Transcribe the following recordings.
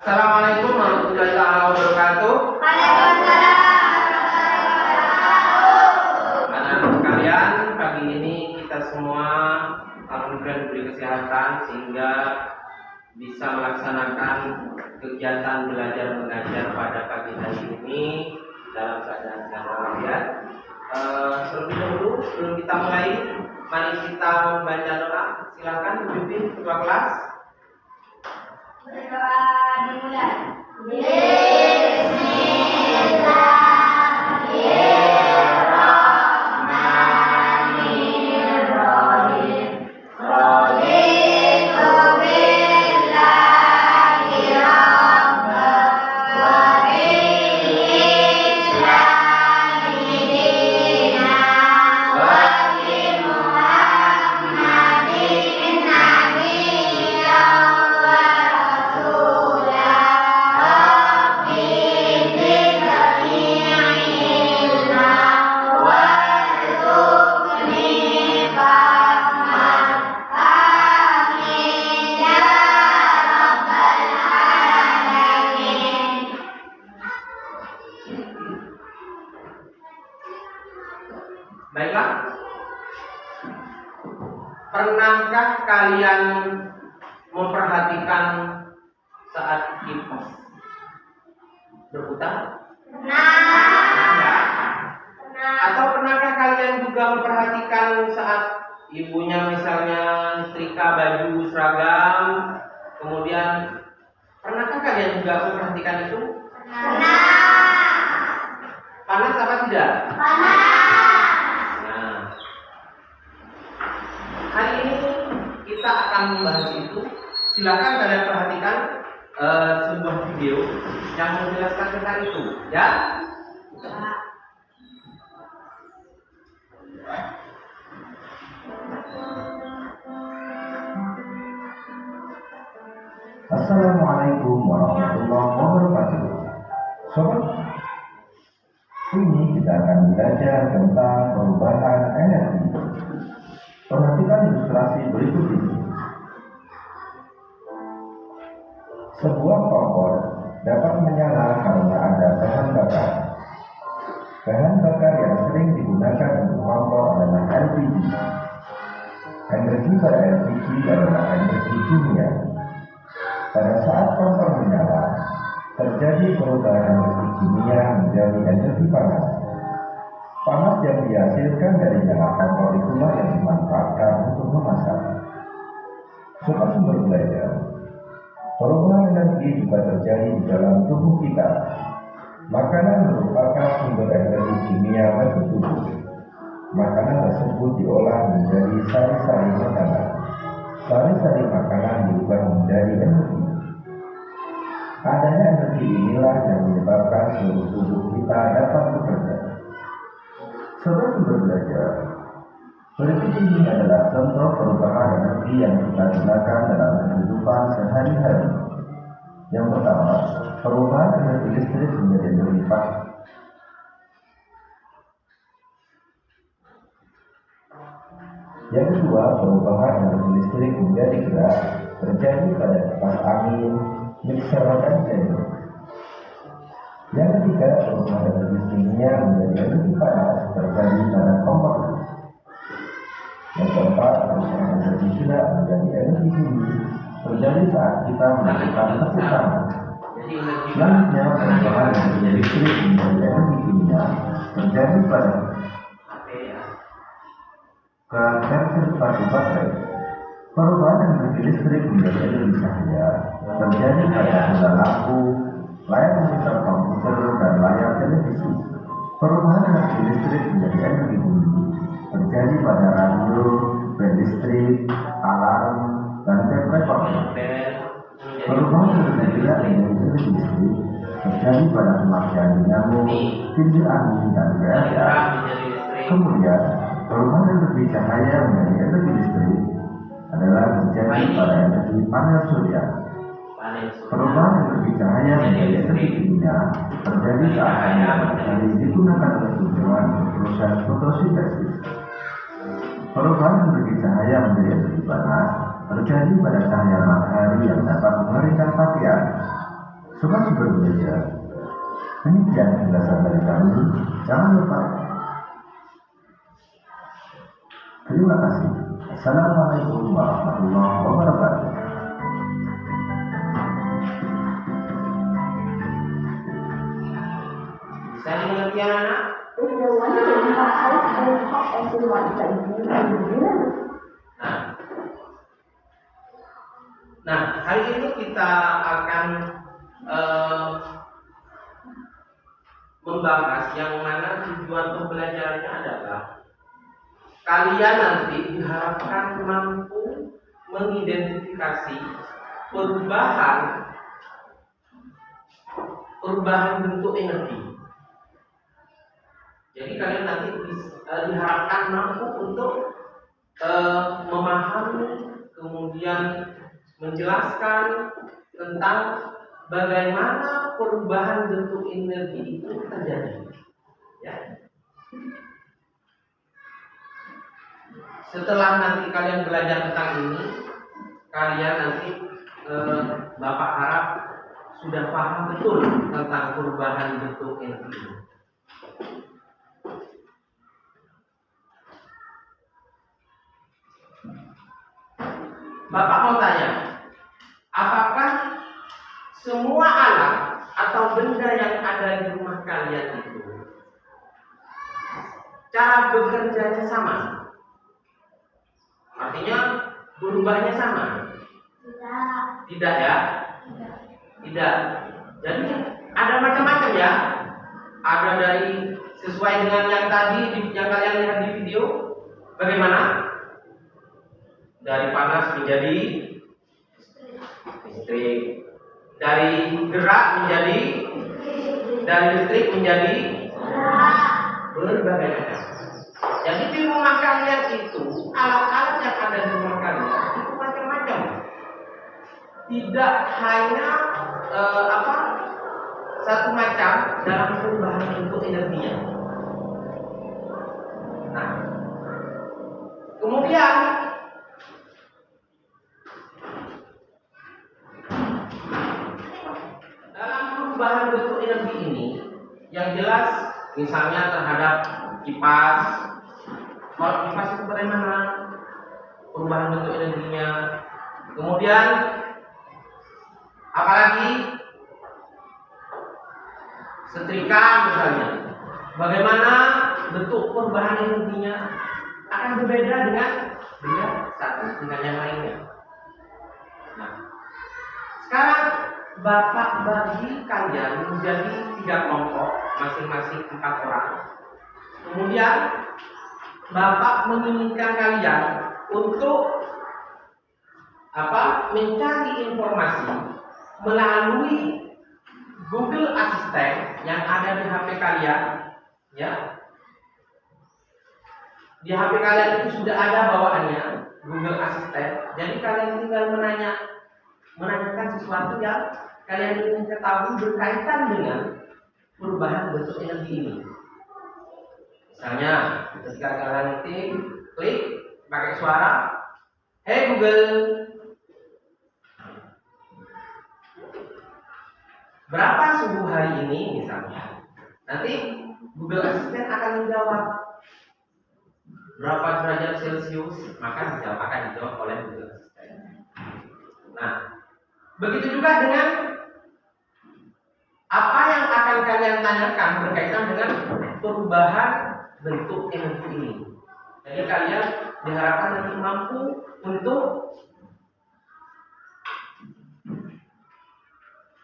Assalamualaikum warahmatullahi wabarakatuh. Anak-anak sekalian, pagi ini kita semua alhamdulillah diberi kesehatan sehingga bisa melaksanakan kegiatan belajar mengajar pada pagi hari ini dalam keadaan sehat walafiat. Terlebih dahulu sebelum kita mulai, mari kita membaca doa. Silakan pimpin ketua kelas. Berdoa dimulai. Baiklah, pernahkah kalian memperhatikan saat kipas berputar? Pernah. Atau pernahkah kalian juga memperhatikan saat ibunya misalnya nyetrika baju seragam, kemudian pernahkah kalian juga memperhatikan itu? Panas apa tidak? Hari ini kita akan membahas itu. Silakan kalian perhatikan sebuah video yang menjelaskan tentang itu, ya. Assalamualaikum warahmatullahi wabarakatuh. Sobat, ini kita akan belajar tentang perubahan energi. Perhatikan ilustrasi berikut ini. Sebuah kompor dapat menyala karena ada bahan bakar. Bahan bakar yang sering digunakan untuk kompor adalah LPG. Energi pada LPG adalah energi kimia. Pada saat kompor menyala, terjadi perubahan energi kimia menjadi energi panas. Panas yang dihasilkan dari nyala kompor itulah yang dimanfaatkan untuk memasak. Sumber belajar. Perubahan energi juga terjadi di dalam tubuh kita. Makanan merupakan sumber energi kimia bagi tubuh. Makanan tersebut diolah menjadi sari-sari makanan. Sari-sari makanan diubah menjadi energi. Adanya energi inilah yang menyebabkan seluruh tubuh kita dapat bekerja. Sumber belajar. Berikut ini adalah contoh perubahan energi yang kita gunakan dalam kehidupan sehari-hari. Yang pertama, perubahan energi listrik menjadi energi panas. Yang kedua, perubahan energi listrik menjadi gerak terjadi pada kipas angin, mixer, dan blender. Yang ketiga, perubahan energi kimia menjadi energi panas terjadi pada kompor. Yang keempat, perubahan energi gerak menjadi energi bumi terjadi saat kita melakukan tepuk tangan. Selanjutnya, perubahan energi listrik menjadi energi kimia terjadi pada charger batu baterai. Perubahan energi listrik menjadi energi cahaya terjadi pada bola lampu, layar monitor komputer, dan layar televisi. Perubahan energi listrik menjadi energi bumi terjadi pada radio, bel listrik, alarm, dan tape recorder. Perubahan energi gerak menjadi energi listrik terjadi pada pemakaian dinamo, kincir angin, dan PLTA. Kemudian, perubahan energi cahaya menjadi energi listrik adalah terjadi pada energi panel surya. Perubahan energi cahaya menjadi energi kimia terjadi saat cahaya matahari digunakan oleh tumbuhan untuk proses fotosintesis. Perubahan energi cahaya menjadi energi panas terjadi pada cahaya matahari yang dapat mengeringkan pakaian. Sobat Super Belajar, demikian penjelasan dari kami. Jangan lupa. Terima kasih. Assalamualaikum warahmatullahi wabarakatuh. Saya mengerti anak. If the one can have ice and hot as you want, but you can do it. Nah, hari ini kita akan membahas yang mana tujuan pembelajarannya adalah kalian nanti diharapkan mampu mengidentifikasi perubahan bentuk energi. Jadi kalian nanti diharapkan mampu untuk memahami, kemudian menjelaskan tentang bagaimana perubahan bentuk energi itu terjadi. Ya. Setelah nanti kalian belajar tentang ini, kalian nanti Bapak harap sudah paham betul tentang perubahan bentuk energi ini. Bapak mau tanya, apakah semua alat atau benda yang ada di rumah kalian itu cara bekerjanya sama? Artinya berubahnya sama? Tidak ya? Tidak. Jadi ada macam-macam ya. Ada dari sesuai dengan yang tadi yang kalian lihat di video. Bagaimana? Dari panas menjadi listrik, dari gerak menjadi, dari listrik menjadi berbagai macam. Jadi di rumah kalian itu alat-alat yang ada di rumah kalian itu macam-macam. Tidak hanya satu macam dalam perubahan bentuk energinya. Nah, kemudian dalam perubahan bentuk energi ini, yang jelas misalnya terhadap kipas. Kalau kipas itu bagaimana perubahan bentuk energinya? Kemudian apalagi setrika misalnya, bagaimana bentuk perubahan energinya akan berbeda dengan benda satu dengan yang lainnya. Nah, sekarang Bapak bagi kalian menjadi 3 kelompok, masing-masing 4 orang. Kemudian Bapak menginginkan kalian untuk mencari informasi melalui Google Assistant yang ada di HP kalian, ya. Di HP kalian itu sudah ada bawaannya Google Assistant. Jadi kalian tinggal menanyakan sesuatu yang kalian ingin ketahui berkaitan dengan perubahan bentuk energi ini. Misalnya, ketika kalian klik pakai suara, "Hey Google, berapa suhu hari ini?" misalnya. Nanti Google Assistant akan menjawab berapa derajat Celcius, maka akan dijawab oleh Google Assistant. Nah, begitu juga dengan apa yang akan kalian tanyakan berkaitan dengan perubahan bentuk energi ini. Jadi kalian diharapkan nanti mampu untuk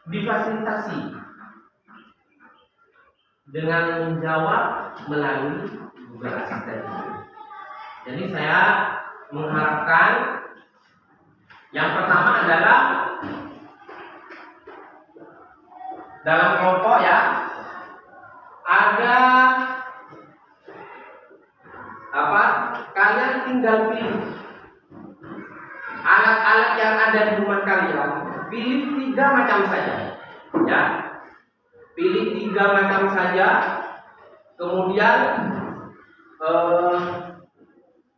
difasilitasi dengan menjawab melalui Google Assistant. Jadi saya mengharapkan yang pertama adalah dalam kelompok ya, ada kalian tinggal pilih alat-alat yang ada di rumah kalian, pilih 3 macam saja ya, pilih 3 macam saja. Kemudian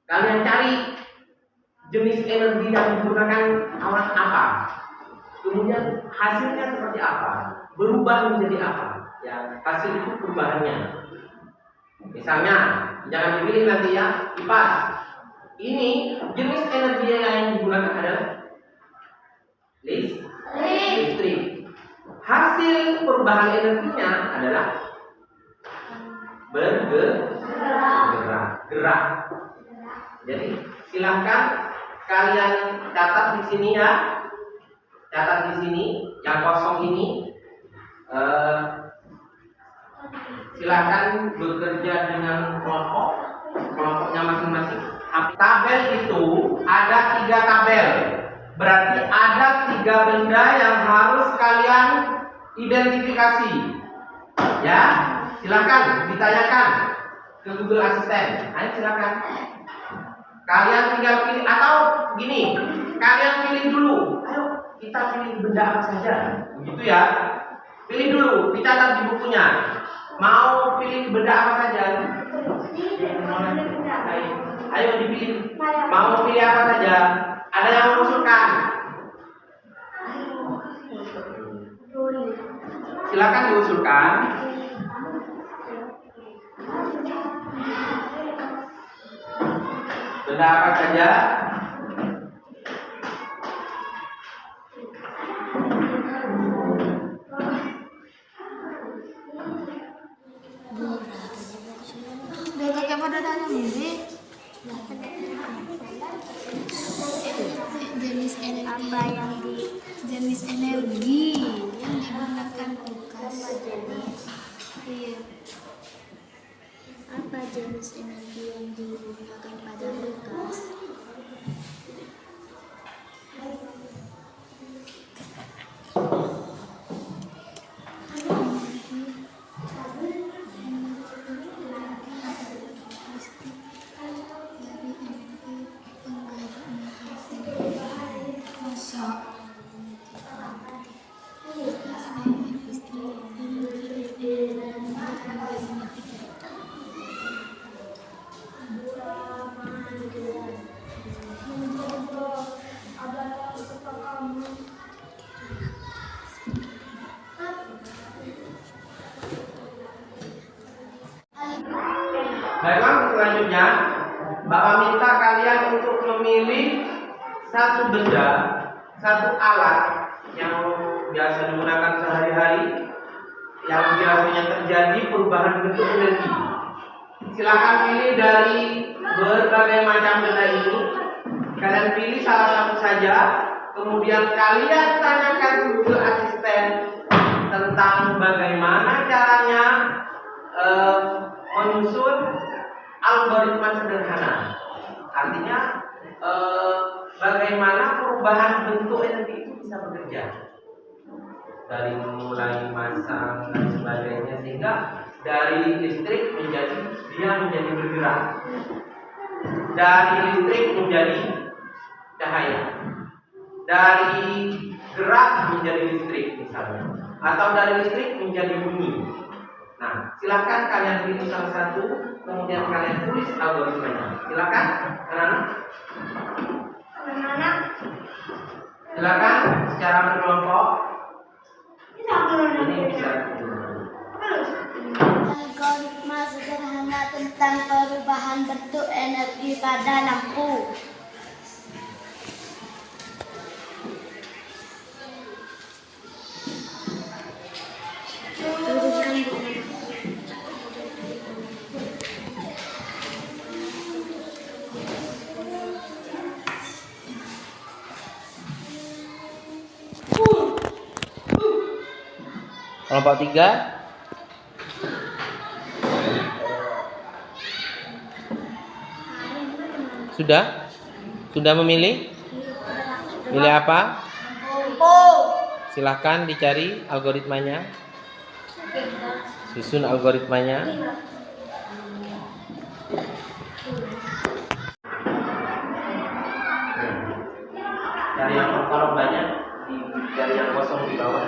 kalian cari jenis energi yang digunakan alat apa. kemudian hasilnya seperti apa, berubah menjadi apa, ya hasil itu perubahannya. Misalnya, jangan dipilih nanti ya, kipas. Ini jenis energi yang digunakan adalah listrik. Hasil perubahan energinya adalah gerak. Jadi silahkan kalian catat di sini ya, catat di sini yang kosong ini. Silahkan bekerja dengan kelompoknya masing-masing. Tabel itu ada 3 tabel. Berarti ada 3 benda yang harus kalian identifikasi. Ya, silakan ditanyakan ke Google Assistant. Ayo silakan. Kalian tinggal pilih atau gini, kalian pilih dulu. Ayo kita pilih benda apa saja. Begitu ya. Pilih dulu, dicatat di bukunya. Mau pilih benda apa saja? Ayo dipilih. Mau pilih apa saja? Ada yang mengusulkan? Silakan diusulkan. Benda apa saja? Jenis energi yang digunakan kulkas. Apa jenis energi yang digunakan pada kulkas? Baiklah, selanjutnya Bapak minta kalian untuk memilih satu benda, satu alat yang biasa digunakan sehari-hari, yang biasanya terjadi perubahan bentuk energi. Silakan pilih dari berbagai macam benda ini. Kalian pilih salah satu saja, kemudian kalian tanyakan Google Assistant tentang bagaimana caranya menyusun algoritma sederhana. Artinya bagaimana perubahan bentuk energi itu bisa bekerja dari mulai masang dan sebagainya, sehingga dari listrik menjadi bergerak, dari listrik menjadi cahaya, dari gerak menjadi listrik misalnya, atau dari listrik menjadi bunyi. Nah, silakan kalian pilih salah satu, kemudian kalian tulis algoritmanya. Silakan, anak-anak. Silakan secara berkelompok. Ini bisa. Algoritma sederhana tentang perubahan bentuk energi pada lampu. Kelompok 3. Sudah memilih? Pilih apa? Silahkan dicari algoritmanya. Susun algoritmanya. Cari yang kalau banyak, cari yang kosong di bawah.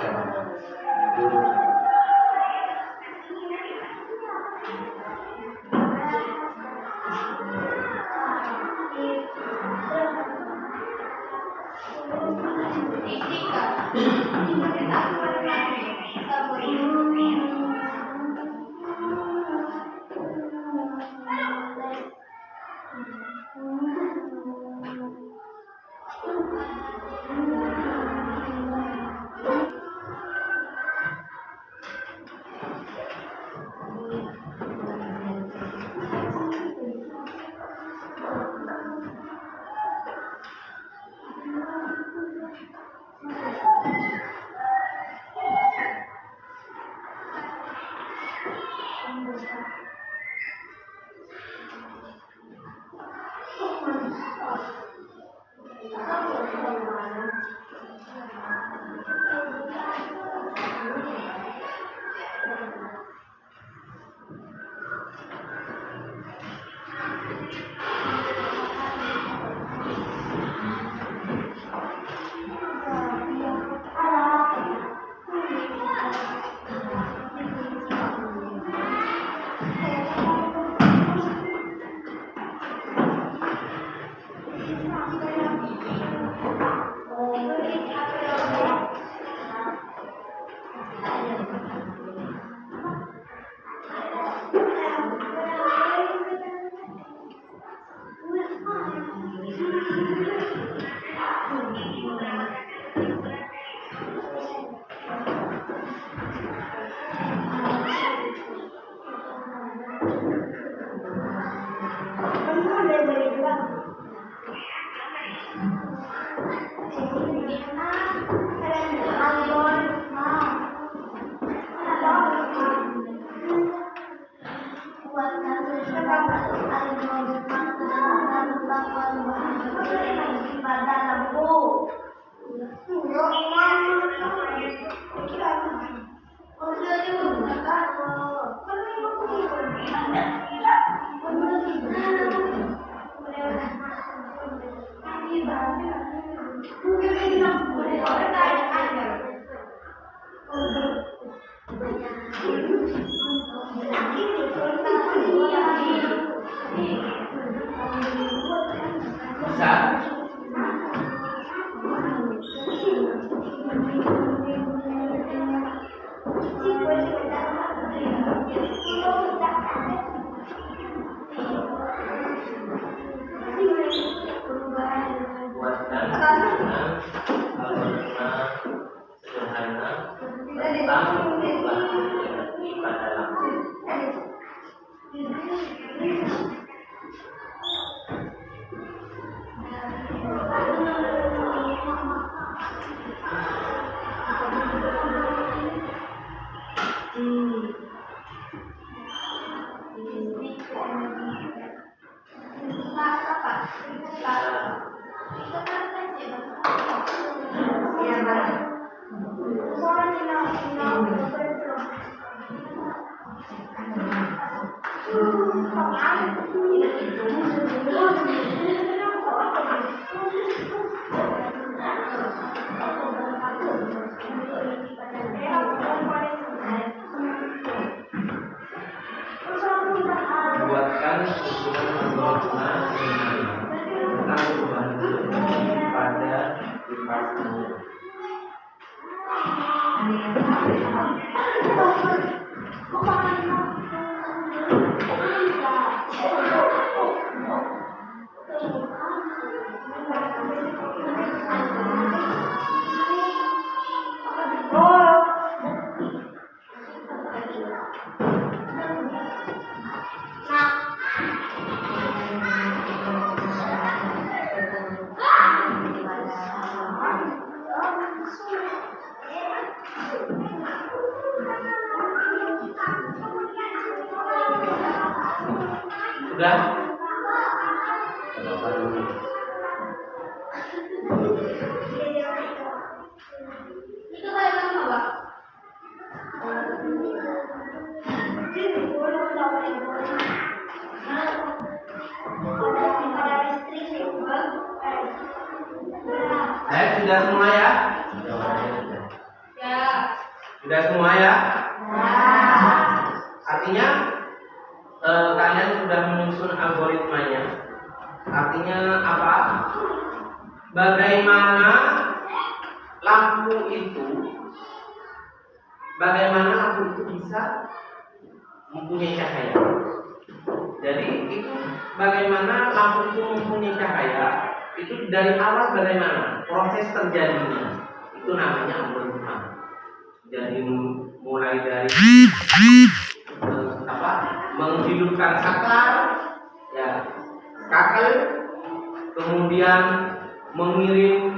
tentang perubahan energi pada lampu. Buatkan susunan algoritma tentang perubahan energi pada kipas angin. Sudah? Sudah semua ya? Sudah semua ya? Artinya kalian sudah menyusun algoritmanya. Artinya apa? Bagaimana lampu itu bisa mempunyai cahaya. Jadi itu bagaimana lampu itu mempunyai cahaya, itu dari awal bagaimana proses terjadinya, itu namanya algoritma. Jadi mulai dari menghidupkan saklar, ya, skakel, kemudian mengirim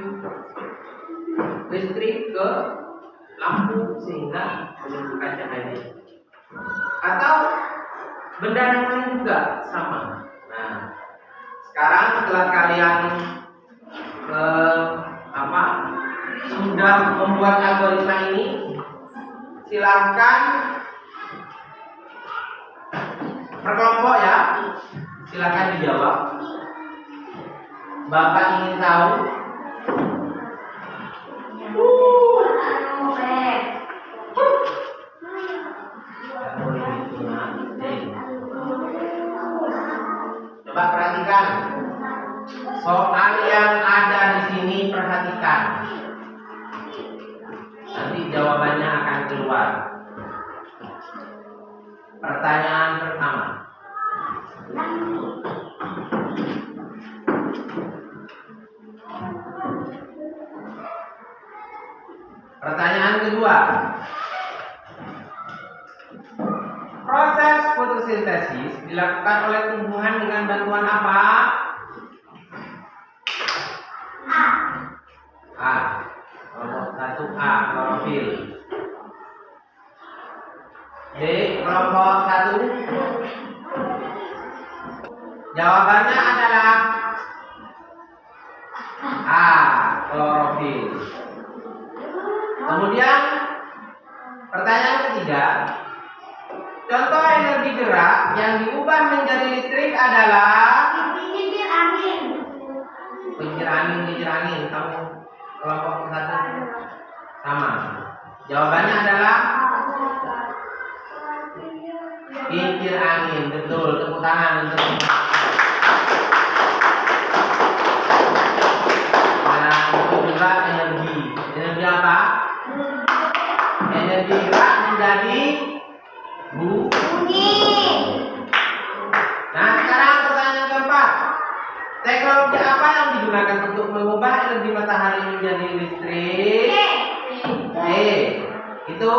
listrik ke lampu sehingga menunjukkan cahaya. Atau benda yang lain juga sama. Nah, sekarang setelah kalian sudah membuat algoritma ini, silakan berkelompok ya. Silakan dijawab. Bapak ingin tahu. Coba perhatikan. Soal yang ada di sini perhatikan. Nanti jawabannya akan keluar. Pertanyaan pertama. Pertanyaan kedua. Proses fotosintesis dilakukan oleh tumbuhan dengan bantuan apa? A. Kelompok 1A, klorofil. B. Kelompok 1. Jawabannya adalah A. Klorofil. Kemudian pertanyaan ketiga. Contoh energi gerak yang diubah menjadi listrik adalah kincir angin. Kincir angin. Kamu kelompok 1 sama. Jawabannya adalah kincir angin. Betul. Tepuk tangan untuk itu juga energi. Energi apa? Energi gerak menjadi bunyi. Nah, sekarang pertanyaan keempat. Teknologi apa yang digunakan untuk mengubah energi matahari menjadi listrik? Itu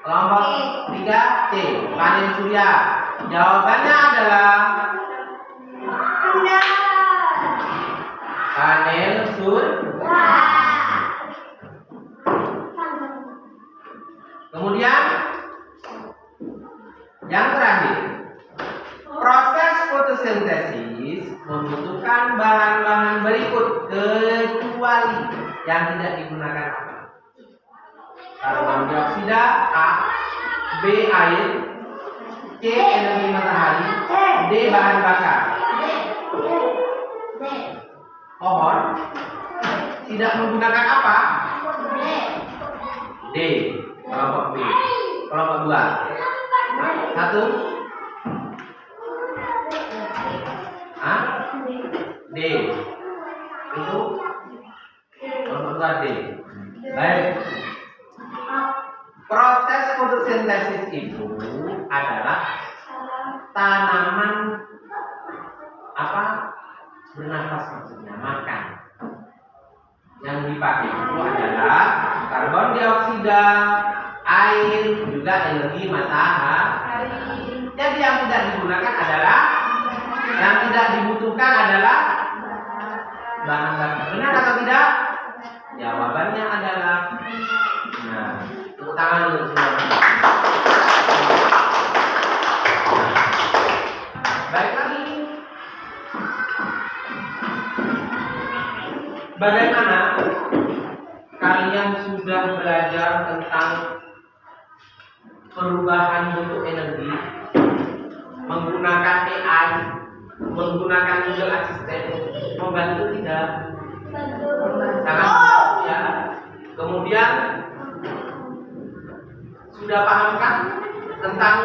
kelompok 3 C, panel surya. Jawabannya adalah panel surya. Kemudian yang terakhir, proses fotosintesis membutuhkan bahan-bahan berikut kecuali yang tidak digunakan apa? Karbon dioksida, A, B air, C energi matahari, D bahan bakar. Pohon tidak menggunakan apa? D, kelompok B. Kelompok 2. 1. D. Itu kelompok 2 D. Baik. Proses fotosintesis itu adalah tanaman apa? Bernafas, maksudnya makan. Yang dipakai itu adalah karbon dioksida, air, juga energi matahari. Jadi yang tidak digunakan adalah, yang tidak dibutuhkan adalah bahan bakar. Benar atau tidak? Jawabannya adalah nah, tepuk tangan dulu semua. Baik lagi. Bagaimana kalian sudah belajar tentang perubahan bentuk energi menggunakan AI, menggunakan Google Assistant, membantu tidak? Sangat membantu ya. Kemudian sudah pahamkah tentang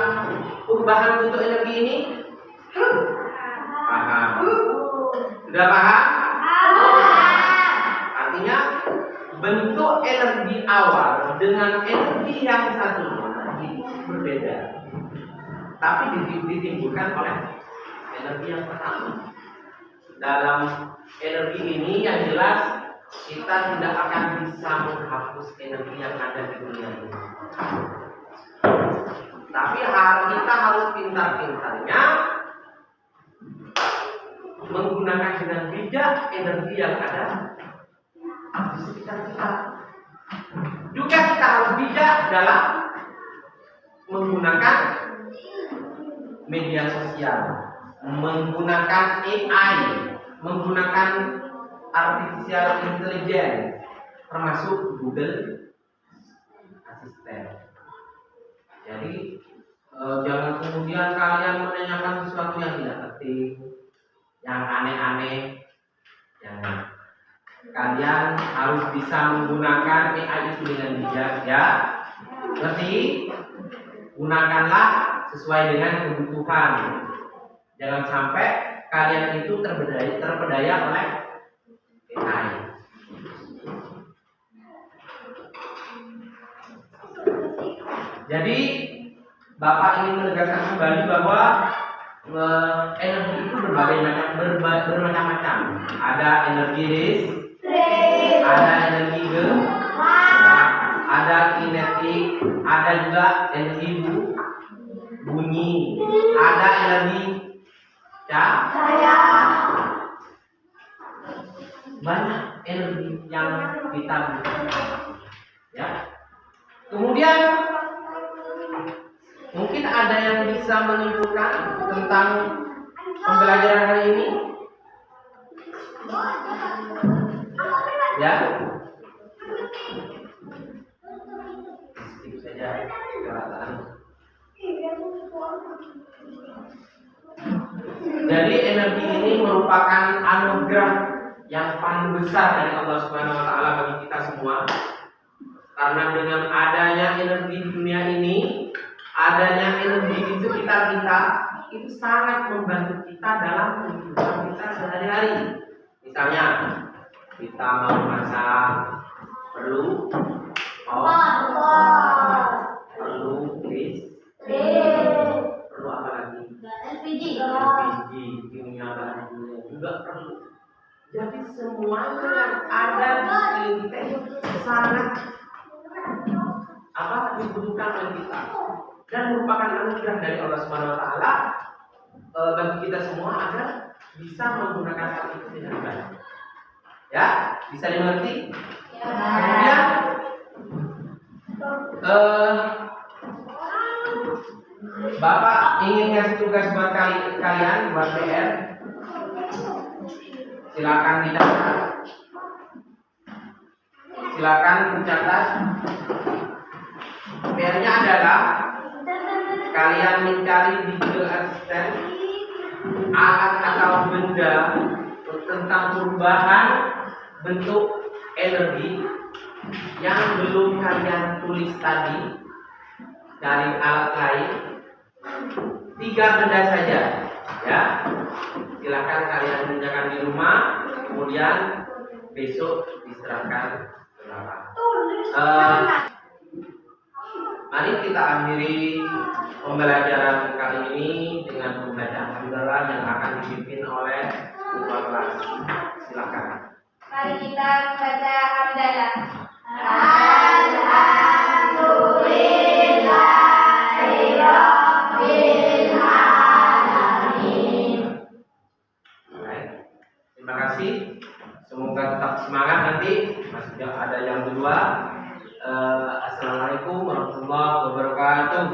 perubahan bentuk energi ini? Paham. Sudah paham? Artinya bentuk energi awal dengan energi yang satunya berbeda, tapi ditimbulkan oleh energi yang pertama. Dalam energi ini yang jelas kita tidak akan bisa menghapus energi yang ada di dunia ini, tapi kita harus pintar-pintarnya menggunakan dengan bijak energi yang ada di sekitar kita. Juga kita harus bijak dalam menggunakan media sosial, menggunakan AI, menggunakan artificial intelligence, termasuk Google Assistant. Jadi jangan kemudian kalian menanyakan sesuatu yang tidak penting, yang aneh-aneh. Jangan. Kalian harus bisa menggunakan AI itu dengan bijak ya. Ngerti? Gunakanlah sesuai dengan kebutuhan. Jangan sampai kalian itu terpedaya oleh AI. Jadi Bapak ingin menegaskan kembali bahwa energi itu bermacam-macam. Ada energi listrik, ada energi gerak, ada kinetik, ada juga energi bunyi, ada energi cahaya. Banyak energi yang kita butuhkan. Ya. Kemudian mungkin ada yang bisa menyimpulkan tentang pembelajaran hari ini? Ya? Skip saja perkataan. Jadi energi ini merupakan anugerah yang paling besar dari Allah Subhanahu wa taala bagi kita semua. Karena dengan adanya energi di dunia ini, adanya energi di sekitar kita, itu sangat membantu kita dalam kehidupan kita sehari-hari. Misalnya, kita mau masak, perlu perlu listrik, perlu apa lagi? LPG, kimia bahan juga perlu. Jadi semuanya yang ada di sekeliling kita itu sangat dibutuhkan oleh kita dan merupakan anugerah dari Allah Subhanahu wa taala bagi kita semua agar bisa menggunakan hal itu dengan baik. Ya, bisa dimengerti? Ya. Kemudian Bapak ingin ngasih tugas buat kalian buat PR. Silakan dicatat. Silakan dicatat. PR-nya adalah kalian mencari digital assistant alat atau benda tentang perubahan bentuk energi yang belum kalian tulis tadi dari alat lain. 3 benda saja, ya. Silakan kalian kerjakan di rumah, kemudian besok diserahkan ke Bapak. Mari kita akhiri pembelajaran kali ini dengan pembacaan hamdalah yang akan dipimpin oleh ketua kelas. Silakan. Mari kita membaca hamdalah. Terima kasih. Semoga tetap semangat nanti. Masih ada yang kedua. Assalamualaikum warahmatullahi wabarakatuh.